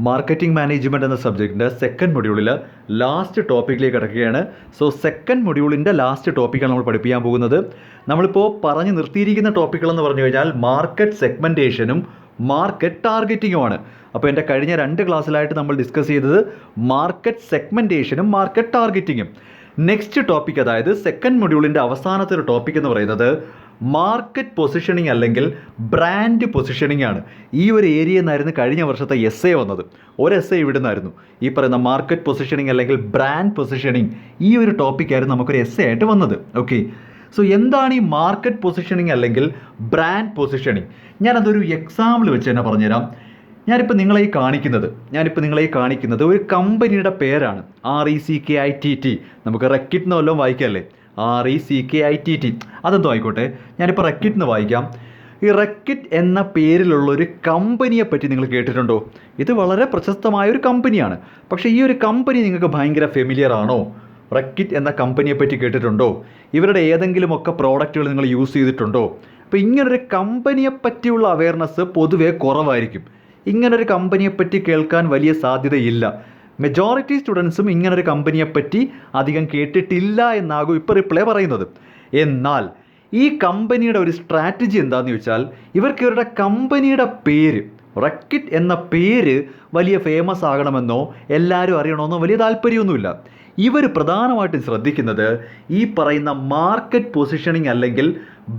Marketing management എന്ന സബ്ജക്റ്റിൻ്റെ second മൊഡ്യൂളിൽ last ടോപ്പിക്കിലേക്ക് കിടക്കുകയാണ്. സോ സെക്കൻഡ് മൊഡ്യൂളിൻ്റെ ലാസ്റ്റ് ടോപ്പിക്കാണ് നമ്മൾ പഠിപ്പിക്കാൻ പോകുന്നത്. നമ്മളിപ്പോൾ പറഞ്ഞു നിർത്തിയിരിക്കുന്ന ടോപ്പിക്കുകളെന്ന് പറഞ്ഞു കഴിഞ്ഞാൽ മാർക്കറ്റ് സെഗ്മെൻറ്റേഷനും മാർക്കറ്റ് ടാർഗറ്റിങ്ങുമാണ്. അപ്പോൾ എൻ്റെ കഴിഞ്ഞ 2 ക്ലാസ്സിലായിട്ട് നമ്മൾ ഡിസ്കസ് ചെയ്തത് മാർക്കറ്റ് സെഗ്മെൻറ്റേഷനും മാർക്കറ്റ് ടാർഗറ്റിങ്ങും. നെക്സ്റ്റ് ടോപ്പിക്, അതായത് സെക്കൻഡ് മൊഡ്യൂളിൻ്റെ അവസാനത്തെ ഒരു ടോപ്പിക് എന്ന് പറയുന്നത് മാർക്കറ്റ് പൊസിഷനിങ് അല്ലെങ്കിൽ ബ്രാൻഡ് പൊസിഷനിങ് ആണ്. ഈ ഒരു ഏരിയയിൽ നിന്നായിരുന്നു കഴിഞ്ഞ വർഷത്തെ എസ്സേ വന്നത്. ഒരു എസ്സേ ഇവിടെ നിന്നായിരുന്നു ഈ പറയുന്ന മാർക്കറ്റ് പൊസിഷനിങ് അല്ലെങ്കിൽ ബ്രാൻഡ് പൊസിഷനിങ്. ഈ ഒരു ടോപ്പിക്കായിരുന്നു നമുക്കൊരു എസ്സേ ആയിട്ട് വന്നത്. ഓക്കെ, സോ എന്താണ് ഈ മാർക്കറ്റ് പൊസിഷനിങ് അല്ലെങ്കിൽ ബ്രാൻഡ് പൊസിഷനിങ്? ഞാനതൊരു എക്സാമ്പിൾ വെച്ച് തന്നെ പറഞ്ഞുതരാം. ഞാനിപ്പോൾ നിങ്ങളെ കാണിക്കുന്നത് ഒരു കമ്പനിയുടെ പേരാണ്. RECKITT. നമുക്ക് റെക്കിറ്റ് എന്ന് വല്ലതും വായിക്കാമല്ലേ? RECKITT. അതെന്തോ ആയിക്കോട്ടെ, ഞാനിപ്പോൾ റെക്കിറ്റ് എന്ന് വായിക്കാം. ഈ റെക്കിറ്റ് എന്ന പേരിലുള്ളൊരു കമ്പനിയെ പറ്റി നിങ്ങൾ കേട്ടിട്ടുണ്ടോ? ഇത് വളരെ പ്രശസ്തമായൊരു കമ്പനിയാണ്. പക്ഷേ ഈ ഒരു കമ്പനി നിങ്ങൾക്ക് ഭയങ്കര ഫെമിലിയർ ആണോ? റെക്കിറ്റ് എന്ന കമ്പനിയെ പറ്റി കേട്ടിട്ടുണ്ടോ? ഇവരുടെ ഏതെങ്കിലുമൊക്കെ പ്രോഡക്റ്റുകൾ നിങ്ങൾ യൂസ് ചെയ്തിട്ടുണ്ടോ? അപ്പോൾ ഇങ്ങനൊരു കമ്പനിയെ പറ്റിയുള്ള അവയർനെസ് പൊതുവേ കുറവായിരിക്കും. ഇങ്ങനൊരു കമ്പനിയെപ്പറ്റി കേൾക്കാൻ വലിയ സാധ്യതയില്ല. മെജോറിറ്റി സ്റ്റുഡൻസും ഇങ്ങനൊരു കമ്പനിയെപ്പറ്റി അധികം കേട്ടിട്ടില്ല എന്നാകും ഇപ്പോൾ റിപ്ലൈ പറയുന്നത്. എന്നാൽ ഈ കമ്പനിയുടെ ഒരു സ്ട്രാറ്റജി എന്താണെന്ന് ചോദിച്ചാൽ, ഇവർക്ക് ഇവരുടെ കമ്പനിയുടെ പേര്, റെക്കിറ്റ് എന്ന പേര് വലിയ ഫേമസ് ആകണമെന്നോ എല്ലാവരും അറിയണമെന്നോ വലിയ താല്പര്യമൊന്നുമില്ല. ഇവർ പ്രധാനമായിട്ടും ശ്രദ്ധിക്കുന്നത് ഈ പറയുന്ന മാർക്കറ്റ് പൊസിഷനിങ് അല്ലെങ്കിൽ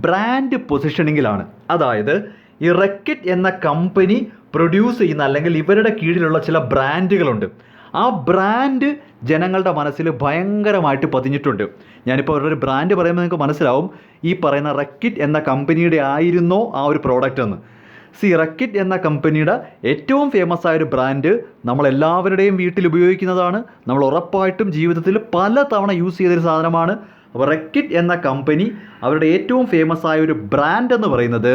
ബ്രാൻഡ് പൊസിഷനിങ്ങിലാണ്. അതായത് ഈ റെക്കിറ്റ് എന്ന കമ്പനി പ്രൊഡ്യൂസ് ചെയ്യുന്ന അല്ലെങ്കിൽ ഇവരുടെ കീഴിലുള്ള ചില ബ്രാൻഡുകളുണ്ട്. ആ ബ്രാൻഡ് ജനങ്ങളുടെ മനസ്സിൽ ഭയങ്കരമായിട്ട് പതിഞ്ഞിട്ടുണ്ട്. ഞാനിപ്പോൾ അവരുടെ ഒരു ബ്രാൻഡ് പറയുമ്പോൾ നിങ്ങൾക്ക് മനസ്സിലാവും ഈ പറയുന്ന റെക്കിറ്റ് എന്ന കമ്പനിയുടെ ആയിരുന്നോ ആ ഒരു പ്രോഡക്റ്റ് എന്ന്. റെക്കിറ്റ് എന്ന കമ്പനിയുടെ ഏറ്റവും ഫേമസ് ആയൊരു ബ്രാൻഡ് നമ്മളെല്ലാവരുടെയും വീട്ടിൽ ഉപയോഗിക്കുന്നതാണ്. നമ്മൾ ഉറപ്പായിട്ടും ജീവിതത്തിൽ പല തവണ യൂസ് ചെയ്തൊരു സാധനമാണ്. അപ്പോൾ റെക്കിറ്റ് എന്ന കമ്പനി അവരുടെ ഏറ്റവും ഫേമസ് ആയ ഒരു ബ്രാൻഡ് എന്ന് പറയുന്നത്,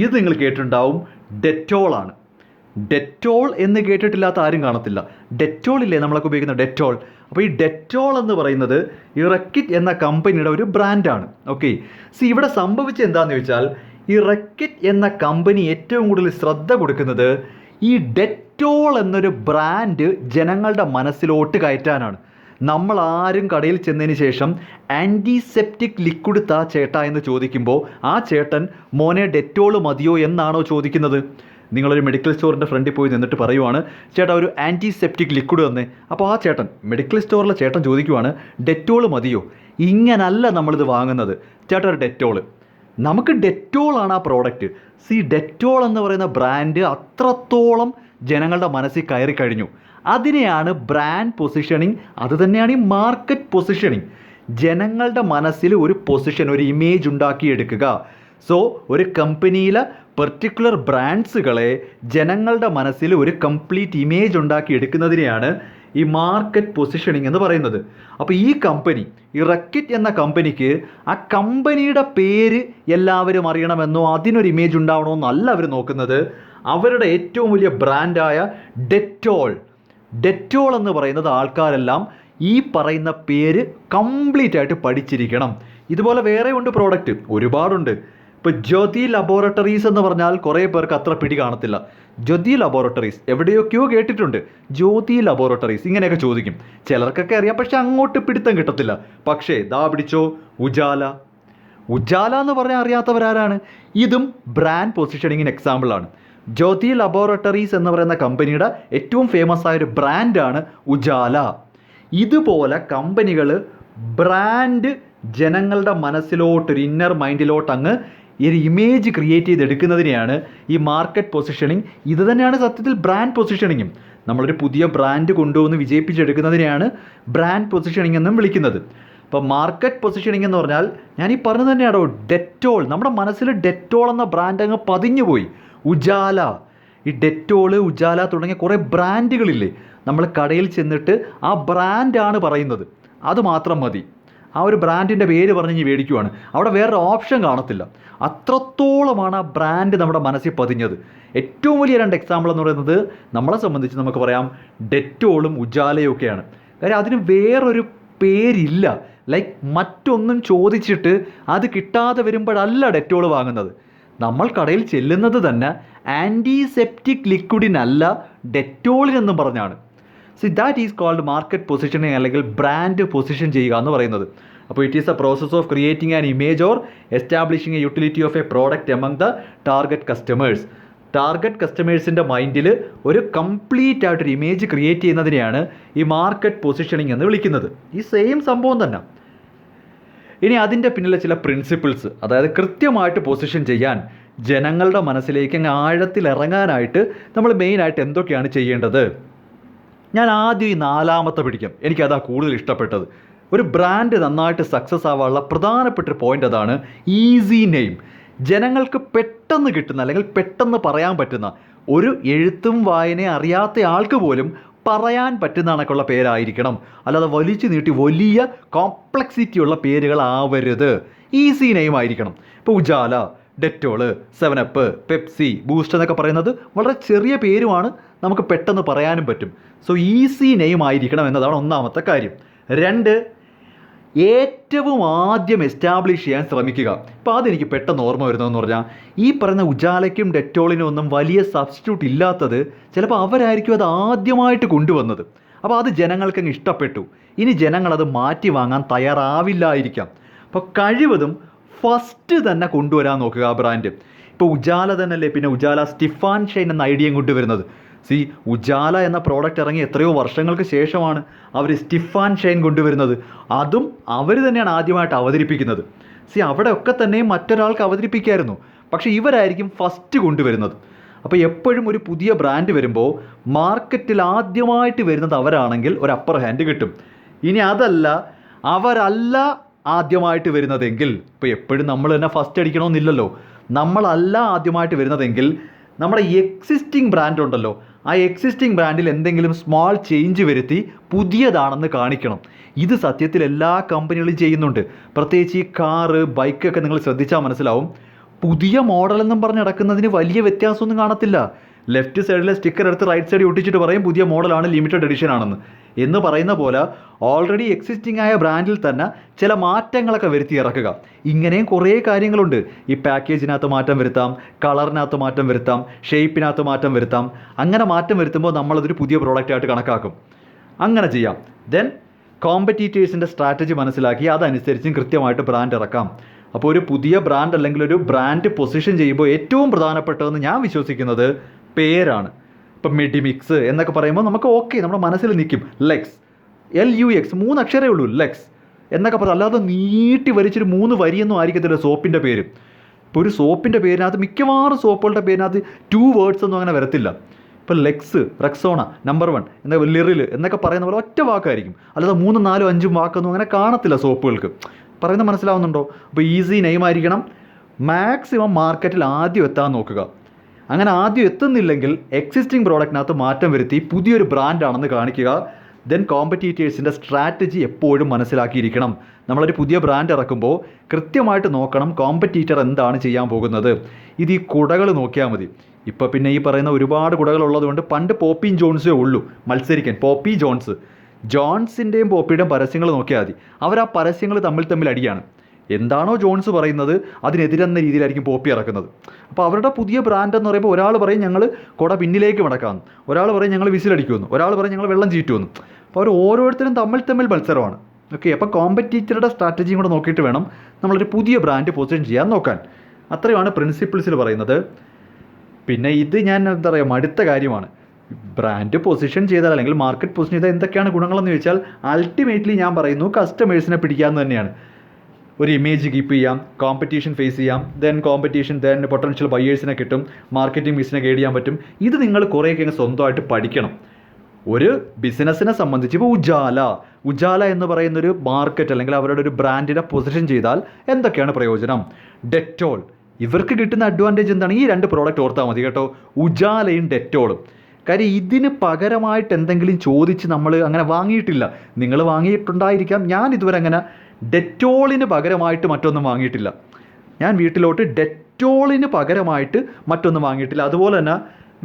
ഇത് നിങ്ങൾ കേട്ടിട്ടുണ്ടാവും, ഡെറ്റോളാണ്. ഡെറ്റോൾ എന്ന് കേട്ടിട്ടില്ലാത്ത ആരും കാണത്തില്ല. ഡെറ്റോൾ ഇല്ലേ നമ്മളൊക്കെ ഉപയോഗിക്കുന്ന ഡെറ്റോൾ? അപ്പോൾ ഈ ഡെറ്റോൾ എന്ന് പറയുന്നത് ഈ റെക്കിറ്റ് എന്ന കമ്പനിയുടെ ഒരു ബ്രാൻഡാണ്. ഓക്കെ, ഇവിടെ സംഭവിച്ചത് എന്താണെന്ന് ചോദിച്ചാൽ, ഈ റെക്കിറ്റ് എന്ന കമ്പനി ഏറ്റവും കൂടുതൽ ശ്രദ്ധ കൊടുക്കുന്നത് ഈ ഡെറ്റോൾ എന്നൊരു ബ്രാൻഡ് ജനങ്ങളുടെ മനസ്സിലോട്ട് കയറ്റാനാണ്. നമ്മൾ ആരും കടയിൽ ചെന്നതിന് ശേഷം ആൻറ്റിസെപ്റ്റിക് ലിക്വിഡ് താ ചേട്ടാ എന്ന് ചോദിക്കുമ്പോൾ ആ ചേട്ടൻ മോനെ ഡെറ്റോൾ മതിയോ എന്നാണോ ചോദിക്കുന്നത്? നിങ്ങളൊരു മെഡിക്കൽ സ്റ്റോറിൻ്റെ ഫ്രണ്ടിൽ പോയി നിന്നിട്ട് പറയുവാണ്, ചേട്ടാ ഒരു ആൻറ്റിസെപ്റ്റിക് ലിക്വിഡ് തന്നേ. അപ്പോൾ ആ ചേട്ടൻ, മെഡിക്കൽ സ്റ്റോറിലെ ചേട്ടൻ ചോദിക്കുവാണ്, ഡെറ്റോൾ മതിയോ? ഇങ്ങനല്ല നമ്മളിത് വാങ്ങുന്നത്. ചേട്ടാ ഒരു ഡെറ്റോൾ. നമുക്ക് ഡെറ്റോളാണ് ആ പ്രോഡക്റ്റ്. ഡെറ്റോൾ എന്ന് പറയുന്ന ബ്രാൻഡ് അത്രത്തോളം ജനങ്ങളുടെ മനസ്സിൽ കയറി കഴിഞ്ഞു. അതിനെയാണ് ബ്രാൻഡ് പൊസിഷനിങ്. അത് തന്നെയാണ് ഈ മാർക്കറ്റ് പൊസിഷനിങ്. ജനങ്ങളുടെ മനസ്സിൽ ഒരു പൊസിഷൻ, ഒരു ഇമേജ് ഉണ്ടാക്കിയെടുക്കുക. ഒരു കമ്പനിയിലെ പെർട്ടിക്കുലർ ബ്രാൻഡ്സുകളെ ജനങ്ങളുടെ മനസ്സിൽ ഒരു കംപ്ലീറ്റ് ഇമേജ് ഉണ്ടാക്കി എടുക്കുന്നതിനെയാണ് ഈ മാർക്കറ്റ് പൊസിഷനിങ് എന്ന് പറയുന്നത്. അപ്പോൾ ഈ കമ്പനി, ഈ റെക്കിറ്റ് എന്ന കമ്പനിക്ക് ആ കമ്പനിയുടെ പേര് എല്ലാവരും അറിയണമെന്നോ അതിനൊരു ഇമേജ് ഉണ്ടാവണമെന്നോ അല്ല അവർ നോക്കുന്നത്. അവരുടെ ഏറ്റവും വലിയ ബ്രാൻഡായ ഡെറ്റോൾ എന്ന് പറയുന്നത് ആൾക്കാരെല്ലാം ഈ പറയുന്ന പേര് കംപ്ലീറ്റ് ആയിട്ട് പഠിച്ചിരിക്കണം. ഇതുപോലെ വേറെ ഉണ്ട് പ്രോഡക്റ്റ്, ഒരുപാടുണ്ട്. ഇപ്പോൾ ജ്യോതി ലബോറട്ടറീസ് എന്ന് പറഞ്ഞാൽ കുറേ പേർക്ക് അത്ര പിടി കാണത്തില്ല. ജ്യോതി ലബോറട്ടറീസ് എവിടെയൊക്കെയോ കേട്ടിട്ടുണ്ട്. ജ്യോതി ലബോറട്ടറീസ് ഇങ്ങനെയൊക്കെ ചോദിക്കും. ചിലർക്കൊക്കെ അറിയാം, പക്ഷെ അങ്ങോട്ട് പിടുത്തം കിട്ടത്തില്ല. പക്ഷേ ദാ പിടിച്ചോ, ഉജാല എന്ന് പറഞ്ഞാൽ അറിയാത്തവരാരാണ്? ഇതും ബ്രാൻഡ് പൊസിഷനിങ്ങിന് എക്സാമ്പിളാണ്. ജ്യോതി ലബോറട്ടറീസ് എന്ന് പറയുന്ന കമ്പനിയുടെ ഏറ്റവും ഫേമസ് ആയൊരു ബ്രാൻഡാണ് ഉജാല. ഇതുപോലെ കമ്പനികൾ ബ്രാൻഡ് ജനങ്ങളുടെ മനസ്സിലോട്ടൊരു ഇന്നർ മൈൻഡിലോട്ട് അങ്ങ് ഈ ഒരു ഇമേജ് ക്രിയേറ്റ് ചെയ്തെടുക്കുന്നതിനെയാണ് ഈ മാർക്കറ്റ് പൊസിഷനിങ്. ഇത് തന്നെയാണ് സത്യത്തിൽ ബ്രാൻഡ് പൊസിഷനിങ്ങും. നമ്മളൊരു പുതിയ ബ്രാൻഡ് കൊണ്ടുവന്ന് വിജയിപ്പിച്ചെടുക്കുന്നതിനെയാണ് ബ്രാൻഡ് പൊസിഷനിങ് എന്നും വിളിക്കുന്നത്. അപ്പോൾ മാർക്കറ്റ് പൊസിഷനിങ് എന്ന് പറഞ്ഞാൽ ഞാൻ ഈ പറഞ്ഞത് തന്നെയാണോ, ഡെറ്റോൾ. നമ്മുടെ മനസ്സിൽ ഡെറ്റോൾ എന്ന ബ്രാൻഡ് അങ്ങ് പതിഞ്ഞുപോയി. ഉജാല, ഈ ഡെറ്റോൾ, ഉജാല തുടങ്ങിയ കുറേ ബ്രാൻഡുകളില്ലേ, നമ്മൾ കടയിൽ ചെന്നിട്ട് ആ ബ്രാൻഡാണ് പറയുന്നത്, അത് മാത്രം മതി. ആ ഒരു ബ്രാൻഡിൻ്റെ പേര് പറഞ്ഞ് മേടിക്കുവാണ്. അവിടെ വേറൊരു ഓപ്ഷൻ കാണത്തില്ല. അത്രത്തോളമാണ് ആ ബ്രാൻഡ് നമ്മുടെ മനസ്സിൽ പതിഞ്ഞത്. ഏറ്റവും വലിയ 2 എക്സാമ്പിൾ എന്ന് പറയുന്നത് നമ്മളെ സംബന്ധിച്ച് നമുക്ക് പറയാം ഡെറ്റോളും ഉജാലയും ഒക്കെയാണ്. കാര്യം അതിന് വേറൊരു പേരില്ല. ലൈക്ക് മറ്റൊന്നും ചോദിച്ചിട്ട് അത് കിട്ടാതെ വരുമ്പോഴല്ല ഡെറ്റോൾ വാങ്ങുന്നത്. നമ്മൾ കടയിൽ ചെല്ലുന്നത് തന്നെ ആൻറ്റിസെപ്റ്റിക് ലിക്വിഡിനല്ല, ഡെറ്റോളിനെന്നും പറഞ്ഞാണ്. See that is called market positioning, അല്ലെങ്കിൽ ബ്രാൻഡ് പൊസിഷൻ ചെയ്യുക എന്ന് പറയുന്നത്. അപ്പോൾ it is a process of creating an image or establishing a utility of a product among the target customers. Target കസ്റ്റമേഴ്സിൻ്റെ മൈൻഡിൽ ഒരു കംപ്ലീറ്റ് ആയിട്ടൊരു ഇമേജ് ക്രിയേറ്റ് ചെയ്യുന്നതിനെയാണ് ഈ മാർക്കറ്റ് പൊസിഷനിങ് എന്ന് വിളിക്കുന്നത്. ഈ സെയിം സംഭവം തന്നെ. ഇനി അതിൻ്റെ പിന്നിലെ ചില പ്രിൻസിപ്പിൾസ്, അതായത് കൃത്യമായിട്ട് പൊസിഷൻ ചെയ്യാൻ, ജനങ്ങളുടെ മനസ്സിലേക്ക് അങ്ങ് ആഴത്തിൽ ഇറങ്ങാനായിട്ട് നമ്മൾ മെയിനായിട്ട് എന്തൊക്കെയാണ് ചെയ്യേണ്ടത്? ഞാൻ ആദ്യം ഈ 4ാമത്തെ പിടിക്കാം. എനിക്കതാ കൂടുതൽ ഇഷ്ടപ്പെട്ടത്. ഒരു ബ്രാൻഡ് നന്നായിട്ട് സക്സസ് ആവാനുള്ള പ്രധാനപ്പെട്ട ഒരു പോയിൻ്റ് അതാണ്, ഈസി നെയിം. ജനങ്ങൾക്ക് പെട്ടെന്ന് കിട്ടുന്ന, അല്ലെങ്കിൽ പെട്ടെന്ന് പറയാൻ പറ്റുന്ന, ഒരു എഴുത്തും വായനയും അറിയാത്ത ആൾക്ക് പോലും പറയാൻ പറ്റുന്ന കണക്കുള്ള പേരായിരിക്കണം. അല്ലാതെ വലിച്ചു നീട്ടി വലിയ കോംപ്ലക്സിറ്റി ഉള്ള പേരുകളാവരുത്. ഈസി നെയിം ആയിരിക്കണം. ഇപ്പോൾ Ujala, Dettol, 7up, Pepsi, boost എന്നൊക്കെ പറയുന്നത് വളരെ ചെറിയ പേരുമാണ്, നമുക്ക് പെട്ടെന്ന് പറയാനും പറ്റും. സോ ഈസി നെയിം ആയിരിക്കണം എന്നതാണ് ഒന്നാമത്തെ കാര്യം. 2, ഏറ്റവും ആദ്യം എസ്റ്റാബ്ലിഷ് ചെയ്യാൻ ശ്രമിക്കുക. ഇപ്പോൾ അതെനിക്ക് പെട്ടെന്ന് ഓർമ്മ വരുന്നതെന്ന് പറഞ്ഞാൽ, ഈ പറയുന്ന ഉജാലയ്ക്കും ഡെറ്റോളിനും ഒന്നും വലിയ സബ്സ്റ്റിറ്റ്യൂട്ട് ഇല്ലാത്തത് ചിലപ്പോൾ അവരായിരിക്കും അത് ആദ്യമായിട്ട് കൊണ്ടുവന്നത്. അപ്പോൾ അത് ജനങ്ങൾക്കങ്ങ് ഇഷ്ടപ്പെട്ടു. ഇനി ജനങ്ങളത് മാറ്റി വാങ്ങാൻ തയ്യാറാവില്ലായിരിക്കാം. അപ്പോൾ കഴിവതും ഫസ്റ്റ് തന്നെ കൊണ്ടുവരാൻ നോക്കുക ആ ബ്രാൻഡ്. ഇപ്പോൾ ഉജാല തന്നെയല്ലേ പിന്നെ ഉജാല സ്റ്റിഫാൻ ഷൈൻ എന്ന ഐഡിയയും കൊണ്ടുവരുന്നത്. സി ഉജാല എന്ന പ്രോഡക്റ്റ് ഇറങ്ങി എത്രയോ വർഷങ്ങൾക്ക് ശേഷമാണ് അവർ സ്റ്റിഫാൻ ഷൈൻ കൊണ്ടുവരുന്നത്. അതും അവർ തന്നെയാണ് ആദ്യമായിട്ട് അവതരിപ്പിക്കുന്നത്. സി അവിടെയൊക്കെ തന്നെയും മറ്റൊരാൾക്ക് അവതരിപ്പിക്കായിരുന്നു, പക്ഷേ ഇവരായിരിക്കും ഫസ്റ്റ് കൊണ്ടുവരുന്നത്. അപ്പോൾ എപ്പോഴും ഒരു പുതിയ ബ്രാൻഡ് വരുമ്പോൾ മാർക്കറ്റിൽ ആദ്യമായിട്ട് വരുന്നത് അവരാണെങ്കിൽ ഒരു അപ്പർ ഹാൻഡ് കിട്ടും. ഇനി അതല്ല, അവരല്ല ആദ്യമായിട്ട് വരുന്നതെങ്കിൽ, ഇപ്പോൾ എപ്പോഴും നമ്മൾ തന്നെ ഫസ്റ്റ് അടിക്കണമെന്നില്ലല്ലോ, നമ്മളല്ല ആദ്യമായിട്ട് വരുന്നതെങ്കിൽ നമ്മുടെ എക്സിസ്റ്റിംഗ് ബ്രാൻഡ് ഉണ്ടല്ലോ, ആ എക്സിസ്റ്റിംഗ് ബ്രാൻഡിൽ എന്തെങ്കിലും സ്മോൾ ചേഞ്ച് വരുത്തി പുതിയതാണെന്ന് കാണിക്കണം. ഇത് സത്യത്തിൽ എല്ലാ കമ്പനികളും ചെയ്യുന്നുണ്ട്. പ്രത്യേകിച്ച് ഈ കാറ്, ബൈക്കൊക്കെ നിങ്ങൾ ശ്രദ്ധിച്ചാൽ മനസ്സിലാവും. പുതിയ മോഡലെന്നും പറഞ്ഞ് നടക്കുന്നതിന് വലിയ വ്യത്യാസമൊന്നും കാണത്തില്ല. ലെഫ്റ്റ് സൈഡിലെ സ്റ്റിക്കർ എടുത്ത് റൈറ്റ് സൈഡിൽ ഒട്ടിച്ചിട്ട് പറയും പുതിയ മോഡലാണ്, ലിമിറ്റഡ് എഡിഷൻ ആണെന്ന്. എന്ന് പറയുന്ന പോലെ ഓൾറെഡി എക്സിസ്റ്റിംഗ് ആയ ബ്രാൻഡിൽ തന്നെ ചില മാറ്റങ്ങളൊക്കെ വരുത്തി ഇറക്കുക. ഇങ്ങനെയും കുറേ കാര്യങ്ങളുണ്ട്. ഈ പാക്കേജിനകത്ത് മാറ്റം വരുത്താം, കളറിനകത്ത് മാറ്റം വരുത്താം, ഷേപ്പിനകത്ത് മാറ്റം വരുത്താം. അങ്ങനെ മാറ്റം വരുത്തുമ്പോൾ നമ്മളതൊരു പുതിയ പ്രോഡക്റ്റായിട്ട് കണക്കാക്കും. അങ്ങനെ ചെയ്യാം. ദെൻ കോമ്പറ്റീറ്റേഴ്സിൻ്റെ സ്ട്രാറ്റജി മനസ്സിലാക്കി അതനുസരിച്ചും കൃത്യമായിട്ട് ബ്രാൻഡ് ഇറക്കാം. അപ്പോൾ ഒരു പുതിയ ബ്രാൻഡ് അല്ലെങ്കിൽ ഒരു ബ്രാൻഡ് പൊസിഷൻ ചെയ്യുമ്പോൾ ഏറ്റവും പ്രധാനപ്പെട്ടതെന്ന് ഞാൻ വിശ്വസിക്കുന്നത് പേരാണ്. ഇപ്പം മെഡിമിക്സ് എന്നൊക്കെ പറയുമ്പോൾ നമുക്ക് ഓക്കെ, നമ്മുടെ മനസ്സിൽ നിൽക്കും. ലെക്സ്, LUX, 3 അക്ഷരമേ ഉള്ളൂ, ലെക്സ് എന്നൊക്കെ പറയാം. അല്ലാതെ നീട്ടി വരിച്ചൊരു 3 വരിയൊന്നും ആയിരിക്കത്തില്ല സോപ്പിൻ്റെ പേര്. ഇപ്പോൾ ഒരു സോപ്പിൻ്റെ പേരിനകത്ത്, മിക്കവാറും സോപ്പുകളുടെ പേരിനകത്ത് 2 വേർഡ്സ് ഒന്നും അങ്ങനെ വരത്തില്ല. ഇപ്പോൾ ലെക്സ്, റെക്സോണ, നമ്പർ 1 എന്ന ലിറിൽ എന്നൊക്കെ പറയുന്ന പോലെ ഒറ്റ വാക്കായിരിക്കും. അല്ലാതെ 3, 4, 5 വാക്കൊന്നും അങ്ങനെ കാണത്തില്ല സോപ്പുകൾക്ക്. പറയുന്നത് മനസ്സിലാവുന്നുണ്ടോ? അപ്പോൾ ഈസി നെയിം ആയിരിക്കണം. മാക്സിമം മാർക്കറ്റിൽ ആദ്യം എത്താൻ നോക്കുക. അങ്ങനെ ആദ്യം എത്തുന്നില്ലെങ്കിൽ എക്സിസ്റ്റിംഗ് പ്രോഡക്റ്റിനകത്ത് മാറ്റം വരുത്തി പുതിയൊരു ബ്രാൻഡാണെന്ന് കാണിക്കുക. ദെൻ കോമ്പറ്റീറ്റേഴ്സിൻ്റെ സ്ട്രാറ്റജി എപ്പോഴും മനസ്സിലാക്കിയിരിക്കണം. നമ്മളൊരു പുതിയ ബ്രാൻഡ് ഇറക്കുമ്പോൾ കൃത്യമായിട്ട് നോക്കണം കോമ്പറ്റീറ്റർ എന്താണ് ചെയ്യാൻ പോകുന്നത്. ഇത് ഈ കുടകൾ നോക്കിയാൽ മതി. ഇപ്പോൾ പിന്നെ ഈ പറയുന്ന ഒരുപാട് കുടകളുള്ളതുകൊണ്ട് പണ്ട് പോപ്പി ജോൺസേ ഉള്ളൂ മത്സരിക്കാൻ. പോപ്പി ജോൺസ്, ജോൺസിൻ്റെയും പോപ്പിയുടെയും പരസ്യങ്ങൾ നോക്കിയാൽ മതി. അവർ ആ പരസ്യങ്ങൾ തമ്മിൽ അടിയാണ്. എന്താണോ ജോൺസ് പറയുന്നത് അതിനെതിരെന്ന രീതിയിലായിരിക്കും പോപ്പി ഇറക്കുന്നത്. അപ്പോൾ അവരുടെ പുതിയ ബ്രാൻഡ് എന്ന് പറയുമ്പോൾ ഒരാൾ പറയും ഞങ്ങൾ കുട പിന്നിലേക്ക് മടക്കാമെന്ന്, ഒരാൾ പറയും ഞങ്ങൾ വിസിലടിക്കുമെന്ന്, ഒരാൾ പറയും ഞങ്ങൾ വെള്ളം ചീറ്റുമെന്ന്. അപ്പോൾ അവർ ഓരോരുത്തരും തമ്മിൽ മത്സരമാണ്. ഓക്കെ, അപ്പോൾ കോമ്പറ്റീറ്ററുടെ സ്ട്രാറ്റജിയും കൂടെ നോക്കിയിട്ട് വേണം നമ്മളൊരു പുതിയ ബ്രാൻഡ് പൊസിഷൻ ചെയ്യാൻ നോക്കാൻ. അത്രയുമാണ് പ്രിൻസിപ്പിൾസിൽ പറയുന്നത്. പിന്നെ ഇത് ഞാൻ എന്താ പറയുക മടുത്ത കാര്യമാണ്. ബ്രാൻഡ് പൊസിഷൻ ചെയ്താൽ അല്ലെങ്കിൽ മാർക്കറ്റ് പൊസിഷൻ ചെയ്താൽ എന്തൊക്കെയാണ് ഗുണങ്ങളെന്ന് ചോദിച്ചാൽ അൾട്ടിമേറ്റ്ലി ഞാൻ പറയുന്നു കസ്റ്റമേഴ്സിനെ പിടിക്കാമെന്ന് തന്നെയാണ്. ഒരു ഇമേജ് കീപ്പ് ചെയ്യാം, കോമ്പറ്റീഷൻ ഫേസ് ചെയ്യാം, ദെൻ പൊട്ടൻഷ്യൽ ബയേഴ്സിനെ കിട്ടും, മാർക്കറ്റിംഗ് ബിസിനസ് ഗൈഡ് ചെയ്യാൻ പറ്റും. ഇത് നിങ്ങൾ കുറേയൊക്കെ സ്വന്തമായിട്ട് പഠിക്കണം. ഒരു ബിസിനസ്സിനെ സംബന്ധിച്ച് ഇപ്പോൾ ഉജാല എന്ന് പറയുന്നൊരു മാർക്കറ്റ് അല്ലെങ്കിൽ അവരുടെ ഒരു ബ്രാൻഡിനെ പൊസിഷൻ ചെയ്താൽ എന്തൊക്കെയാണ് പ്രയോജനം? ഡെറ്റോൾ, ഇവർക്ക് കിട്ടുന്ന അഡ്വാൻറ്റേജ് എന്താണ്? ഈ 2 പ്രോഡക്റ്റ് ഓർത്താൽ മതി കേട്ടോ, ഉജാലയും ഡെറ്റോളും. കാര്യം ഇതിന് പകരമായിട്ട് എന്തെങ്കിലും ചോദിച്ച് നമ്മൾ അങ്ങനെ വാങ്ങിയിട്ടില്ല. നിങ്ങൾ വാങ്ങിയിട്ടുണ്ടായിരിക്കാം, ഞാൻ ഇതുവരെ അങ്ങനെ ഡെറ്റോളിന് പകരമായിട്ട് മറ്റൊന്നും വാങ്ങിയിട്ടില്ല. ഞാൻ വീട്ടിലോട്ട് ഡെറ്റോളിന് പകരമായിട്ട് മറ്റൊന്നും വാങ്ങിയിട്ടില്ല. അതുപോലെ തന്നെ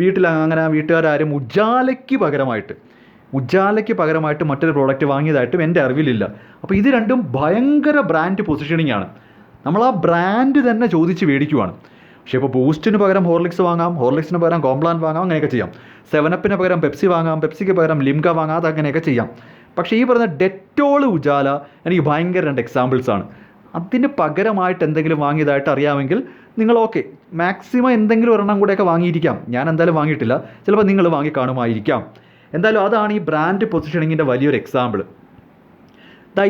വീട്ടുകാരും ഉജാലയ്ക്ക് പകരമായിട്ട് മറ്റൊരു പ്രോഡക്റ്റ് വാങ്ങിയതായിട്ടും എൻ്റെ അറിവിലില്ല. അപ്പോൾ ഇത് രണ്ടും ഭയങ്കര ബ്രാൻഡ് പൊസിഷനിങ് ആണ്. നമ്മൾ ആ ബ്രാൻഡ് തന്നെ ചോദിച്ച് മേടിക്കുവാണ്. പക്ഷേ ഇപ്പോൾ ബൂസ്റ്റിന് പകരം ഹോർലിക്സ് വാങ്ങാം, ഹോർലിക്സിന് പകരം കോംപ്ലാൻ വാങ്ങാം, അങ്ങനെയൊക്കെ ചെയ്യാം. 7 പകരം പെപ്സി വാങ്ങാം, പെപ്സിക്ക് പകരം ലിംക വാങ്ങാം, അതങ്ങനെയൊക്കെ ചെയ്യാം. പക്ഷേ ഈ പറയുന്ന ഡെറ്റോൾ, ഉജാല എനിക്ക് ഭയങ്കര 2 എക്സാമ്പിൾസാണ്. അതിന് പകരമായിട്ട് എന്തെങ്കിലും വാങ്ങിയതായിട്ട് അറിയാമെങ്കിൽ നിങ്ങൾ ഓക്കെ, മാക്സിമം എന്തെങ്കിലും ഒരെണ്ണം കൂടെയൊക്കെ വാങ്ങിയിരിക്കാം. ഞാൻ എന്തായാലും വാങ്ങിയിട്ടില്ല, ചിലപ്പോൾ നിങ്ങൾ വാങ്ങി കാണുമായിരിക്കാം. എന്തായാലും അതാണ് ഈ ബ്രാൻഡ് പൊസിഷനിങ്ങിൻ്റെ വലിയൊരു എക്സാമ്പിൾ.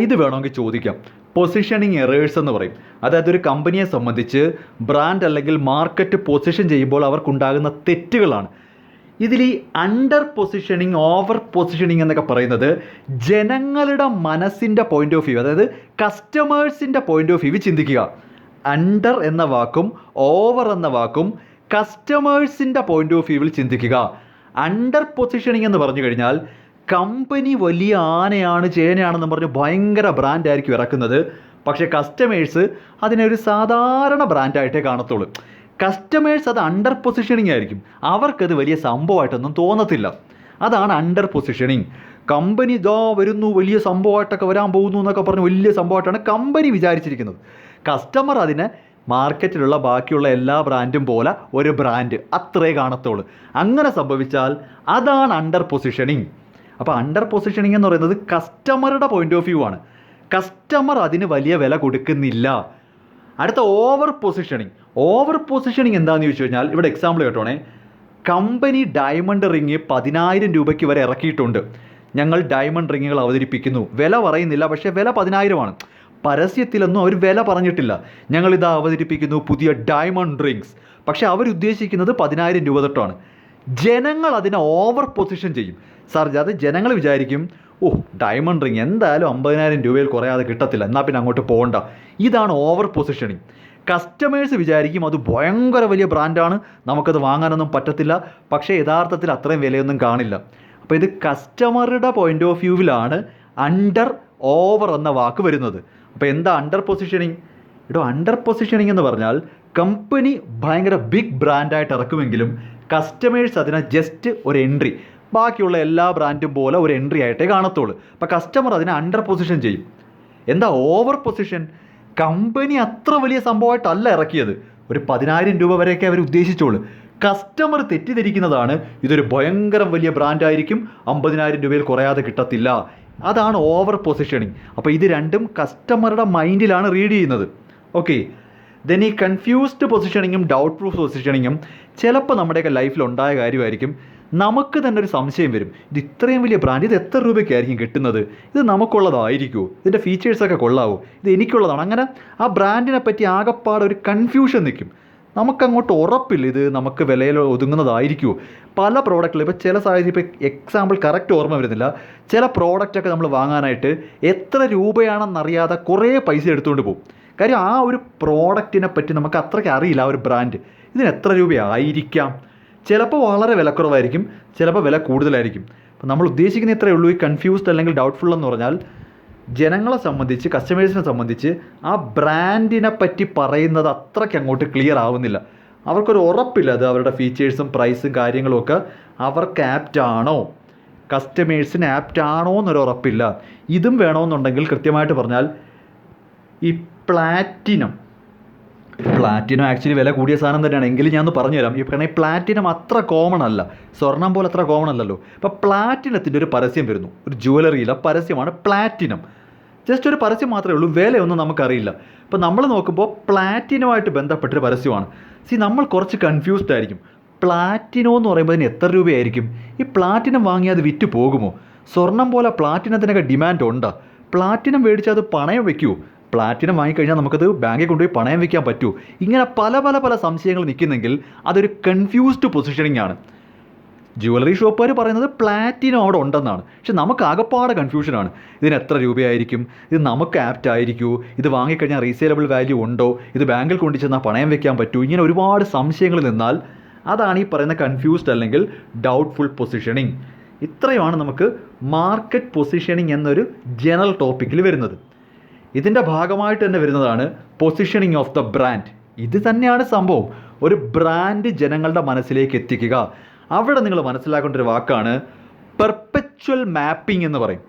ഇത് വേണമെങ്കിൽ ചോദിക്കാം. പൊസിഷനിങ് എറേഴ്സ് എന്ന് പറയും. അതായത് ഒരു കമ്പനിയെ സംബന്ധിച്ച് ബ്രാൻഡ് അല്ലെങ്കിൽ മാർക്കറ്റ് പൊസിഷൻ ചെയ്യുമ്പോൾ അവർക്കുണ്ടാകുന്ന തെറ്റുകളാണ്. ഇതിൽ ഈ അണ്ടർ പൊസിഷനിങ്, ഓവർ പൊസിഷനിങ് എന്നൊക്കെ പറയുന്നത് ജനങ്ങളുടെ മനസ്സിൻ്റെ പോയിൻ്റ് ഓഫ് വ്യൂ, അതായത് കസ്റ്റമേഴ്സിൻ്റെ പോയിൻ്റ് ഓഫ് വ്യൂ ചിന്തിക്കുക. അണ്ടർ എന്ന വാക്കും ഓവർ എന്ന വാക്കും കസ്റ്റമേഴ്സിൻ്റെ പോയിൻ്റ് ഓഫ് വ്യൂവിൽ ചിന്തിക്കുക. അണ്ടർ പൊസിഷനിങ് എന്ന് പറഞ്ഞു കഴിഞ്ഞാൽ കമ്പനി വലിയ ആനയാണ്, ചേനയാണെന്ന് പറഞ്ഞ് ഭയങ്കര ബ്രാൻഡായിരിക്കും ഇറക്കുന്നത്. പക്ഷേ കസ്റ്റമേഴ്സ് അതിനെ ഒരു സാധാരണ ബ്രാൻഡായിട്ടേ കാണത്തുള്ളൂ. കസ്റ്റമേഴ്സ് അത് അണ്ടർ പൊസിഷനിങ് ആയിരിക്കും, അവർക്കത് വലിയ സംഭവമായിട്ടൊന്നും തോന്നത്തില്ല. അതാണ് അണ്ടർ പൊസിഷനിങ്. കമ്പനി ഇതാ വരുന്നു, വലിയ സംഭവമായിട്ടൊക്കെ വരാൻ പോകുന്നു എന്നൊക്കെ പറഞ്ഞ് വലിയ സംഭവമായിട്ടാണ് കമ്പനി വിചാരിച്ചിരിക്കുന്നത്. കസ്റ്റമർ അതിനെ മാർക്കറ്റിലുള്ള ബാക്കിയുള്ള എല്ലാ ബ്രാൻഡും പോലെ ഒരു ബ്രാൻഡ് അത്രേ കാണത്തുള്ളൂ. അങ്ങനെ സംഭവിച്ചാൽ അതാണ് അണ്ടർ പൊസിഷനിങ്. അപ്പോൾ അണ്ടർ പൊസിഷനിങ് എന്ന് പറയുന്നത് കസ്റ്റമറുടെ പോയിൻ്റ് ഓഫ് വ്യൂ ആണ്. കസ്റ്റമർ അതിന് വലിയ വില കൊടുക്കുന്നില്ല. അടുത്ത ഓവർ പൊസിഷനിങ്. ഓവർ പൊസിഷനിങ് എന്താണെന്ന് ചോദിച്ചു കഴിഞ്ഞാൽ, ഇവിടെ എക്സാമ്പിൾ കേട്ടോണേ. കമ്പനി ഡയമണ്ട് റിങ് 10,000 രൂപയ്ക്ക് വരെ ഇറക്കിയിട്ടുണ്ട്. ഞങ്ങൾ ഡയമണ്ട് റിങ്ങുകൾ അവതരിപ്പിക്കുന്നു, വില പറയുന്നില്ല, പക്ഷേ വില 10,000 പരസ്യത്തിലൊന്നും അവർ വില പറഞ്ഞിട്ടില്ല. ഞങ്ങളിതാ അവതരിപ്പിക്കുന്നു പുതിയ ഡയമണ്ട് റിങ്സ്, പക്ഷേ അവരുദ്ദേശിക്കുന്നത് 10,000 രൂപ തൊട്ടാണ്. ജനങ്ങൾ അതിനെ ഓവർ പൊസിഷൻ ചെയ്യും. സാർ, അത് ജനങ്ങൾ വിചാരിക്കും, ഡയമണ്ട് റിങ് എന്തായാലും 50,000 രൂപയിൽ കുറയാതെ കിട്ടത്തില്ല, എന്നാൽ പിന്നെ അങ്ങോട്ട് പോകണ്ട. ഇതാണ് ഓവർ പൊസിഷനിങ്. കസ്റ്റമേഴ്സ് വിചാരിക്കും അത് ഭയങ്കര വലിയ ബ്രാൻഡാണ്, നമുക്കത് വാങ്ങാനൊന്നും പറ്റത്തില്ല, പക്ഷേ യഥാർത്ഥത്തിൽ അത്രയും വിലയൊന്നും കാണില്ല. അപ്പോൾ ഇത് കസ്റ്റമറുടെ പോയിൻ്റ് ഓഫ് വ്യൂവിലാണ് അണ്ടർ ഓവർ എന്ന വാക്ക് വരുന്നത്. അപ്പോൾ എന്താ അണ്ടർ പൊസിഷനിങ്? അണ്ടർ പൊസിഷനിങ് എന്ന് പറഞ്ഞാൽ കമ്പനി ഭയങ്കര ബിഗ് ബ്രാൻഡായിട്ട് ഇറക്കുമെങ്കിലും കസ്റ്റമേഴ്സ് അതിനെ ജസ്റ്റ് ഒരു എൻട്രി, ബാക്കിയുള്ള എല്ലാ ബ്രാൻഡും പോലെ ഒരു എൻട്രി ആയിട്ടേ കാണത്തുള്ളൂ. അപ്പോൾ കസ്റ്റമർ അതിനെ അണ്ടർ പൊസിഷൻ ചെയ്യും. എന്താ ഓവർ പൊസിഷൻ? കമ്പനി അത്ര വലിയ സംഭവമായിട്ടല്ല ഇറക്കിയത്, ഒരു 10,000 രൂപ വരെയൊക്കെ അവർ ഉദ്ദേശിച്ചോളൂ. കസ്റ്റമർ തെറ്റിദ്ധരിക്കുന്നതാണ് ഇതൊരു ഭയങ്കര വലിയ ബ്രാൻഡായിരിക്കും, 50,000 രൂപയിൽ കുറയാതെ കിട്ടത്തില്ല. അതാണ് ഓവർ പൊസിഷനിങ്. അപ്പോൾ ഇത് രണ്ടും കസ്റ്റമറുടെ മൈൻഡിലാണ് റീഡ് ചെയ്യുന്നത്. ഓക്കെ, ദെൻ ഈ കൺഫ്യൂസ്ഡ് പൊസിഷനിങ്ങും ഡൗട്ട്ഫുൾ പൊസിഷനിങ്ങും ചിലപ്പോൾ നമ്മുടെയൊക്കെ ലൈഫിൽ ഉണ്ടായ കാര്യമായിരിക്കും. നമുക്ക് തന്നെ ഒരു സംശയം വരും, ഇത് ഇത്രയും വലിയ ബ്രാൻഡ്, ഇത് എത്ര രൂപയ്ക്കായിരിക്കും കിട്ടുന്നത്, ഇത് നമുക്കുള്ളതായിരിക്കുമോ, ഇതിൻ്റെ ഫീച്ചേഴ്സൊക്കെ കൊള്ളാവോ, ഇത് എനിക്കുള്ളതാണ്. അങ്ങനെ ആ ബ്രാൻഡിനെ പറ്റി ആകെപ്പാടെ ഒരു കൺഫ്യൂഷൻ നിൽക്കും. നമുക്കങ്ങോട്ട് ഉറപ്പില്ല ഇത് നമുക്ക് വിലയിൽ ഒതുങ്ങുന്നതായിരിക്കുമോ. പല പ്രോഡക്റ്റിൽ ഇപ്പോൾ ചില സാഹചര്യം, ഇപ്പോൾ എക്സാമ്പിൾ കറക്റ്റ് ഓർമ്മ വരുന്നില്ല, ചില പ്രോഡക്റ്റൊക്കെ നമ്മൾ വാങ്ങാനായിട്ട് എത്ര രൂപയാണെന്നറിയാതെ കുറേ പൈസ എടുത്തുകൊണ്ട് പോകും. കാര്യം ആ ഒരു പ്രോഡക്റ്റിനെ പറ്റി നമുക്ക് അത്രയ്ക്ക് അറിയില്ല. ആ ഒരു ബ്രാൻഡ് ഇതിന് എത്ര രൂപയായിരിക്കാം, ചിലപ്പോൾ വളരെ വിലക്കുറവായിരിക്കും, ചിലപ്പോൾ വില കൂടുതലായിരിക്കും. അപ്പോൾ നമ്മൾ ഉദ്ദേശിക്കുന്ന ഇത്രയേ ഉള്ളൂ. ഈ കൺഫ്യൂസ്ഡ് അല്ലെങ്കിൽ ഡൗട്ട്ഫുൾ എന്ന് പറഞ്ഞാൽ ജനങ്ങളെ സംബന്ധിച്ച്, കസ്റ്റമേഴ്സിനെ സംബന്ധിച്ച് ആ ബ്രാൻഡിനെ പറ്റി പറയുന്നത് അത്രയ്ക്ക് അങ്ങോട്ട് ക്ലിയർ ആവുന്നില്ല. അവർക്കൊരു ഉറപ്പില്ല അത് അവരുടെ ഫീച്ചേഴ്സും പ്രൈസും കാര്യങ്ങളുമൊക്കെ അവർക്ക് ആപ്റ്റാണോ, കസ്റ്റമേഴ്സിന് ആപ്റ്റാണോ എന്നൊരു ഉറപ്പില്ല. ഇതും വേണമെന്നുണ്ടെങ്കിൽ കൃത്യമായിട്ട് പറഞ്ഞാൽ ഈ പ്ലാറ്റിനം ആക്ച്വലി വില കൂടിയ സാധനം തന്നെയാണ്, എങ്കിലും ഞാൻ ഒന്ന് പറഞ്ഞുതരാം. കാരണം ഈ പ്ലാറ്റിനം അത്ര കോമൺ അല്ല, സ്വർണം പോലെ അത്ര കോമൺ അല്ലല്ലോ. ഇപ്പോൾ പ്ലാറ്റിനത്തിൻ്റെ ഒരു പരസ്യം വരുന്നു, ഒരു ജുവലറിയിലെ പരസ്യമാണ് പ്ലാറ്റിനം. ജസ്റ്റ് ഒരു പരസ്യം മാത്രമേ ഉള്ളൂ, വിലയൊന്നും നമുക്കറിയില്ല. അപ്പോൾ നമ്മൾ നോക്കുമ്പോൾ പ്ലാറ്റിനുമായിട്ട് ബന്ധപ്പെട്ടൊരു പരസ്യമാണ്. നമ്മൾ കുറച്ച് കൺഫ്യൂസ്ഡ് ആയിരിക്കും. പ്ലാറ്റിനം എന്ന് പറയുമ്പോൾ അതിന് എത്ര രൂപയായിരിക്കും? ഈ പ്ലാറ്റിനം വാങ്ങിയാൽ അത് വിറ്റ് പോകുമോ? സ്വർണം പോലെ പ്ലാറ്റിനത്തിനൊക്കെ ഡിമാൻഡ് ഉണ്ടോ? പ്ലാറ്റിനം മേടിച്ചാൽ അത് പണയം വയ്ക്കുമോ? പ്ലാറ്റിനം വാങ്ങിക്കഴിഞ്ഞാൽ നമുക്കത് ബാങ്കിൽ കൊണ്ടുപോയി പണയം വയ്ക്കാൻ പറ്റുമോ? ഇങ്ങനെ പല സംശയങ്ങൾ നിൽക്കുന്നെങ്കിൽ അതൊരു കൺഫ്യൂസ്ഡ് പൊസിഷനിങ് ആണ്. ജുവലറി ഷോപ്പുകാർ പറയുന്നത് പ്ലാറ്റിനം അവിടെ ഉണ്ടെന്നാണ്, പക്ഷെ നമുക്ക് ആകെപ്പാടെ കൺഫ്യൂഷനാണ്. ഇതിന് എത്ര രൂപയായിരിക്കും, ഇത് നമുക്ക് ആപ്റ്റ് ആയിരിക്കുമോ, ഇത് വാങ്ങിക്കഴിഞ്ഞാൽ റീസെയിലബിൾ വാല്യൂ ഉണ്ടോ, ഇത് ബാങ്കിൽ കൊണ്ടു ചെന്നാൽ പണയം വയ്ക്കാൻ പറ്റുമോ, ഇങ്ങനെ ഒരുപാട് സംശയങ്ങൾ നിന്നാൽ അതാണ് ഈ പറയുന്ന കൺഫ്യൂസ്ഡ് അല്ലെങ്കിൽ ഡൗട്ട്ഫുൾ പൊസിഷനിങ്. ഇത്രയുമാണ് നമുക്ക് മാർക്കറ്റ് പൊസിഷനിങ് എന്നൊരു ജനറൽ ടോപ്പിക്കിൽ വരുന്നത്. ഇതിൻ്റെ ഭാഗമായിട്ട് തന്നെ വരുന്നതാണ് പൊസിഷനിങ് ഓഫ് ദ ബ്രാൻഡ്. ഇത് തന്നെയാണ് സംഭവം, ഒരു ബ്രാൻഡ് ജനങ്ങളുടെ മനസ്സിലേക്ക് എത്തിക്കുക. അവിടെ നിങ്ങൾ മനസ്സിലാക്കേണ്ട ഒരു വാക്കാണ് പെർപെച്വൽ മാപ്പിംഗ് എന്ന് പറയും.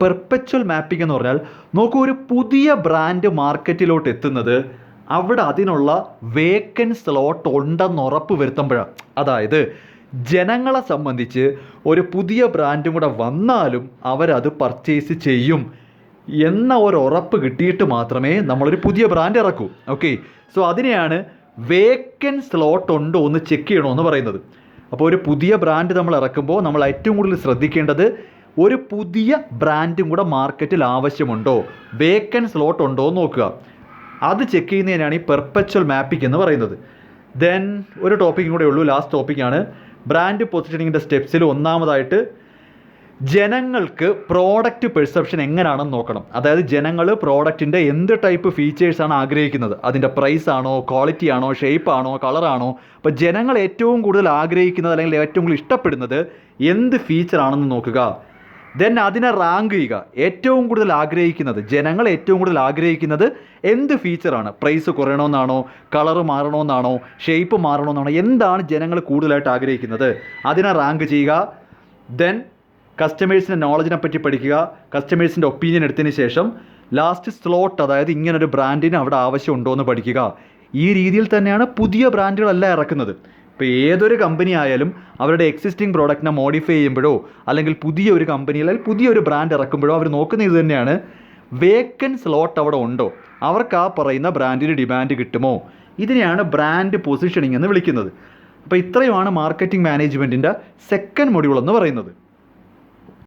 പെർപെച്വൽ മാപ്പിംഗ് എന്ന് പറഞ്ഞാൽ നോക്കൂ, ഒരു പുതിയ ബ്രാൻഡ് മാർക്കറ്റിലോട്ട് എത്തുന്നത് അവിടെ അതിനുള്ള വേക്കൻറ്റ് സ്ലോട്ട് ഉണ്ടെന്ന് ഉറപ്പ് വരുത്തുമ്പോഴാണ്. അതായത് ജനങ്ങളെ സംബന്ധിച്ച് ഒരു പുതിയ ബ്രാൻഡും കൂടെ വന്നാലും അവരത് പർച്ചേസ് ചെയ്യും എന്ന ഒരു ഉറപ്പ് കിട്ടിയിട്ട് മാത്രമേ നമ്മളൊരു പുതിയ ബ്രാൻഡ് ഇറക്കൂ. ഓക്കെ, സോ അതിനെയാണ് വേക്കൻറ്റ് സ്ലോട്ട് ഉണ്ടോ എന്ന് ചെക്ക് ചെയ്യണമെന്ന് പറയുന്നത്. അപ്പോൾ ഒരു പുതിയ ബ്രാൻഡ് നമ്മൾ ഇറക്കുമ്പോൾ നമ്മൾ ഏറ്റവും കൂടുതൽ ശ്രദ്ധിക്കേണ്ടത് ഒരു പുതിയ ബ്രാൻഡും കൂടെ മാർക്കറ്റിൽ ആവശ്യമുണ്ടോ, വേക്കൻറ്റ് സ്ലോട്ട് ഉണ്ടോ എന്ന് നോക്കുക. അത് ചെക്ക് ചെയ്യുന്നതിനാണ് ഈ പെർപ്പച്വൽ മാപ്പിംഗ് എന്ന് പറയുന്നത്. ദെൻ ഒരു ടോപ്പിക്കും കൂടെ ഉള്ളൂ, ലാസ്റ്റ് ടോപ്പിക്കാണ് ബ്രാൻഡ് പൊസിഷനിങ്ങിൻ്റെ സ്റ്റെപ്സിൽ. ഒന്നാമതായിട്ട് ജനങ്ങൾക്ക് പ്രോഡക്റ്റ് പെർസെപ്ഷൻ എങ്ങനെയാണെന്ന് നോക്കണം. അതായത് ജനങ്ങൾ പ്രോഡക്റ്റിൻ്റെ എന്ത് ടൈപ്പ് ഫീച്ചേഴ്സാണ് ആഗ്രഹിക്കുന്നത്, അതിൻ്റെ പ്രൈസ് ആണോ, ക്വാളിറ്റി ആണോ, ഷേപ്പ് ആണോ, കളറാണോ. അപ്പോൾ ജനങ്ങൾ ഏറ്റവും കൂടുതൽ ആഗ്രഹിക്കുന്നത് അല്ലെങ്കിൽ ഏറ്റവും കൂടുതൽ ഇഷ്ടപ്പെടുന്നത് എന്ത് ഫീച്ചറാണെന്ന് നോക്കുക. ദെൻ അതിനെ റാങ്ക് ചെയ്യുക. ഏറ്റവും കൂടുതൽ ആഗ്രഹിക്കുന്നത്, ജനങ്ങൾ ഏറ്റവും കൂടുതൽ ആഗ്രഹിക്കുന്നത് എന്ത് ഫീച്ചറാണ്, പ്രൈസ് കുറയണമെന്നാണോ, കളറ് മാറണമെന്നാണോ, ഷേപ്പ് മാറണമെന്നാണോ, എന്താണ് ജനങ്ങൾ കൂടുതലായിട്ട് ആഗ്രഹിക്കുന്നത്, അതിനെ റാങ്ക് ചെയ്യുക. ദെൻ കസ്റ്റമേഴ്സിൻ്റെ നോളജിനെ പറ്റി പഠിക്കുക, കസ്റ്റമേഴ്സിൻ്റെ ഒപ്പീനിയൻ എടുത്തതിന് ശേഷം ലാസ്റ്റ് സ്ലോട്ട്, അതായത് ഇങ്ങനൊരു ബ്രാൻഡിന് അവിടെ ആവശ്യമുണ്ടോ എന്ന് പഠിക്കുക. ഈ രീതിയിൽ തന്നെയാണ് പുതിയ ബ്രാൻഡുകളെല്ലാം ഇറക്കുന്നത്. ഇപ്പോൾ ഏതൊരു കമ്പനി ആയാലും അവരുടെ എക്സിസ്റ്റിംഗ് പ്രോഡക്റ്റിനെ മോഡിഫൈ ചെയ്യുമ്പോഴോ അല്ലെങ്കിൽ പുതിയ ഒരു കമ്പനി അല്ലെങ്കിൽ പുതിയൊരു ബ്രാൻഡ് ഇറക്കുമ്പോഴോ അവർ നോക്കുന്ന ഇത് തന്നെയാണ്, വേക്കൻറ്റ് സ്ലോട്ട് അവിടെ ഉണ്ടോ, അവർക്ക് ആ പറയുന്ന ബ്രാൻഡിന് ഡിമാൻഡ് കിട്ടുമോ. ഇതിനെയാണ് ബ്രാൻഡ് പൊസിഷനിങ് എന്ന് വിളിക്കുന്നത്. അപ്പോൾ ഇത്രയുമാണ് മാർക്കറ്റിംഗ് മാനേജ്മെൻറ്റിൻ്റെ സെക്കൻഡ് മൊഡ്യൂൾ എന്ന് പറയുന്നത്.